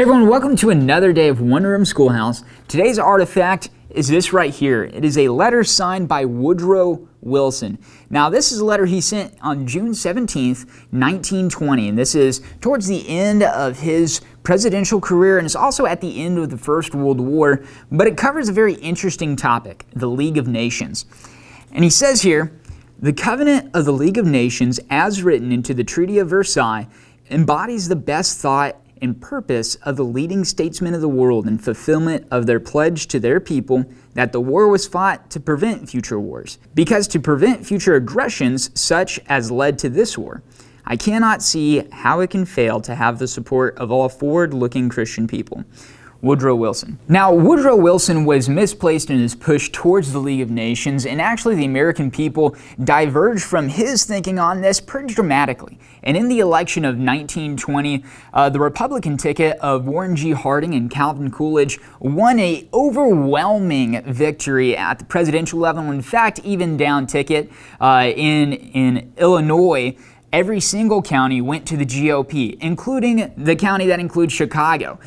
Hey everyone, welcome to another day of One Room Schoolhouse. Today's artifact is this right here. It is a letter signed by Woodrow Wilson. Now, this is a letter he sent on June 17th, 1920, and this is towards the end of his presidential career, and it's also at the end of the First World War, but it covers a very interesting topic, the League of Nations. And he says here, "The covenant of the League of Nations, as written into the Treaty of Versailles, embodies the best thought and purpose of the leading statesmen of the world in fulfillment of their pledge to their people that the war was fought to prevent future wars, because to prevent future aggressions such as led to this war. I cannot see how it can fail to have the support of all forward-looking Christian people." Woodrow Wilson. Now, Woodrow Wilson was misplaced in his push towards the League of Nations, and actually the American people diverged from his thinking on this pretty dramatically. And in the election of 1920, the Republican ticket of Warren G. Harding and Calvin Coolidge won an overwhelming victory at the presidential level. In fact, even down ticket in Illinois, every single county went to the GOP, including the county that includes Chicago,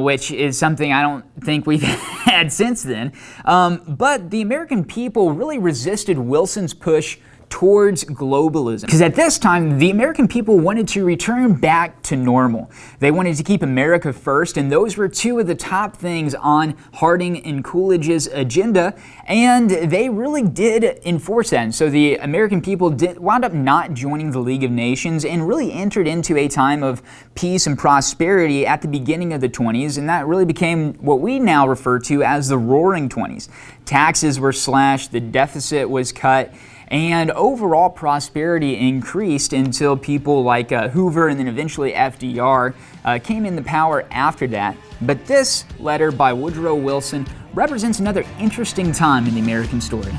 which is something I don't think we've had since then. But the American people really resisted Wilson's push towards globalism. Because at this time, the American people wanted to return back to normal. They wanted to keep America first, and those were two of the top things on Harding and Coolidge's agenda, and they really did enforce that. And so the American people wound up not joining the League of Nations and really entered into a time of peace and prosperity at the beginning of the 20s, and that really became what we now refer to as the Roaring 20s. Taxes were slashed, the deficit was cut, and overall prosperity increased until people like Hoover and then eventually FDR came into power after that. But this letter by Woodrow Wilson represents another interesting time in the American story.